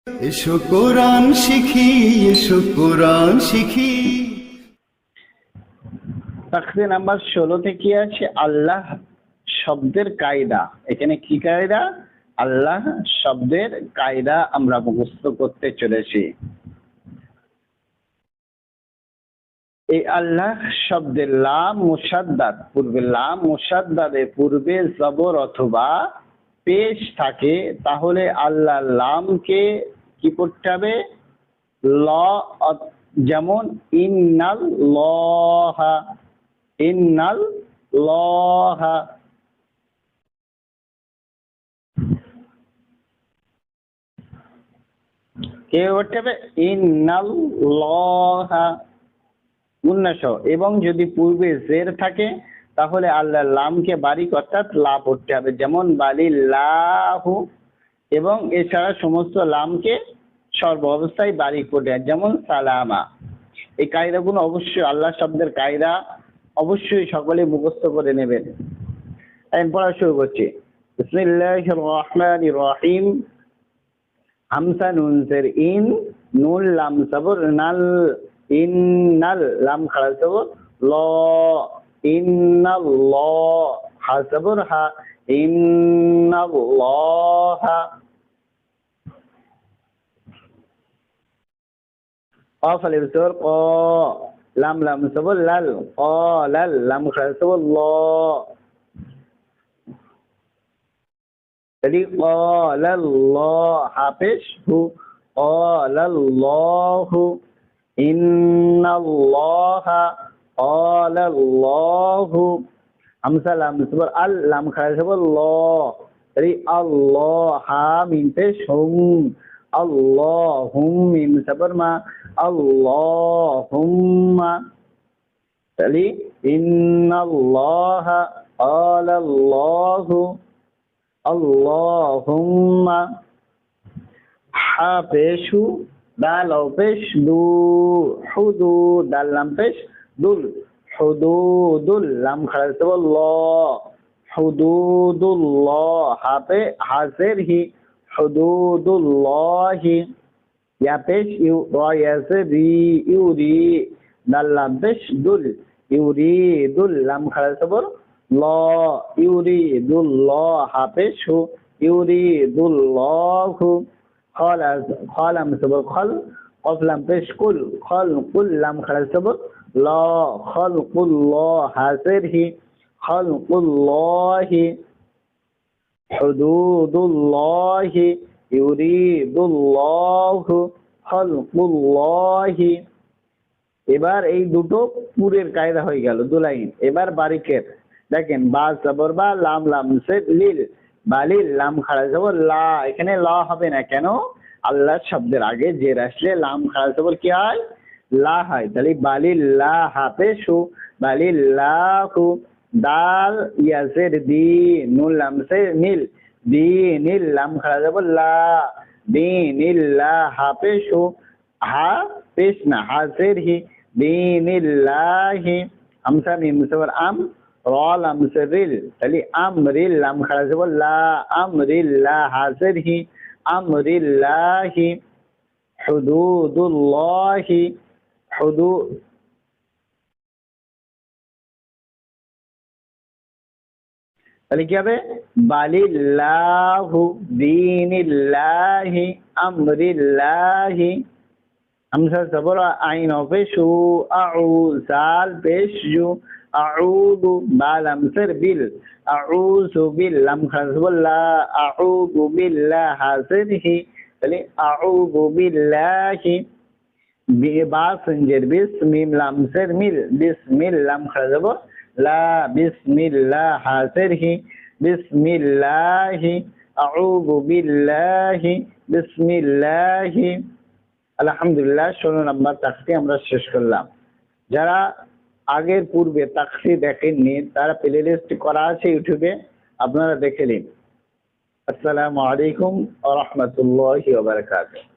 এসো কোরআন শিখি, এসো কোরআন শিখি। তাকসির নাম্বার 16 থেকে আছে আল্লাহ শব্দের কায়দা। এখানে কি কায়দা? আল্লাহ শব্দের কায়দা আমরা মুখস্থ করতে চলেছি। এই আল্লাহ শব্দের লাম মুসাদ্দাদ, পূর্বে লাম মুসাদ্দাদে পূর্বে জবর অথবা পেশ থাকে, তাহলে আল্লাহ লামকে কি করতে হবে? ল, যেমন ইন্নাল লহা, ইন্নাল লহা। কে করতে হবে? ইন্নাল লহা উন্নাস। এবং যদি পূর্বে জের থাকে তাহলে আল্লাহ লামকে বারিক অর্থাৎ লা পড়তে হবে, যেমন বালিল্লাহু। এবং এছাড়া সমস্ত লামকে সর্ব অবস্থায় বারিক পড়তে হয়, যেমন সালামা। এই কায়দাগুলো অবশ্যই আল্লাহ শব্দের কায়দা অবশ্যই সকলে মুখস্থ করে নেবেন। আমি পড়া শুরু করছি। বিসমিল্লাহির রহমানির রহিম। হামসা নুন জের ইন, নুন লাম জবর নাল, ইন্নাল লাম খাড়া জবর ল, ইন্নাল্লাহ হা জবর হা, ইন্নাল্লাহা। قاف الابتر قا، لام لام سبل لل، قال لام خرج سبل الله. jadi قال الله حافظ هو، قال الله إن الله، قال الله. همزة لام سبل ال، لام خرج سبل الله. jadi الله ha mim pesh hum، اللهم mim sabar ma، Allahumma. Jadi innallaha qala Allahu Allahumma. Ha peshu dal pesh du, hudu dal lam pesh dul, hududul lam khalas Allah, hududullah ha pe hazer hi, hududullahi. Ya pesh yu ra yase ri yuri dal lam pesh dul, yuri dul lam khalas sabor la, yuri dul la ha pesh hu, yuri dul lahu. khala khala sabor khal, qaf lam pesh kul, khal kul lam khalas sabor la, khalqullah hasir hi, khalqullahi. hududullahi ইউরিদুল্লাহু খালকুল্লাহি। এবার এই দুটো পুরের কায়দা হয়ে গেল, দু line. এবার বারিকের দেখেন, বা জবর বা, লাম লাম সে লিল, বালিল লাম খাড়া জবর লা। এখানে লা হবে না কেন? আল্লাহ শব্দের আগে জের আসলে লাম খাড়া জবর কি হয়? লা হয়। তাহলে বালিল্লাহ হাফেশু, বালিল্লাহু। দাল ইয়াজের দি, নুন লাম সে নীল, দীনিল লাম খাড়া যাবো লা, দীনিল্লাহ হাফেশু, হা পেশ না হাজের হি, দীনিল্লাহি। হামসা মিম সবর আম, র লাম সে রিল, তাহলে আমরিল লাম খাড়া যাবো লা, আমরিল্লাহ হাজের হি, আমরিল্লাহি। হুদুদুল্লাহি, হুদুদ তাহলে কি হবে? বালিল্লাহু, দীনিল্লাহি, আমরিল্লাহি। হামজা জবর আইন পেশু, আউ জাল পেশু, আউযু বা লাম সর বিল, আউযু বিল লাম খাজবুল্লাহ, আউযু বিল্লাহ হাজিরহি, তাহলে আউযু বিল্লাহি। বা সঞ্জের বিস, মিম লাম সর মিল, বিসমিল লাম খাজবুল্লাহ লা, বিসমিল্লাহ হাজিরহি, বিসমিল্লাহি, আউযু বিল্লাহি, বিসমিল্লাহি। আলহামদুলিল্লাহ, 16 নম্বর তাকসি আমরা শেষ করলাম। যারা আগের পূর্বে তাকসি দেখেননি তারা প্লে লিস্ট করা আছে ইউটিউবে, আপনারা দেখে নিন। আসসালামু আলাইকুম ওয়া রাহমাতুল্লাহি ওয়া বারাকাতুহু।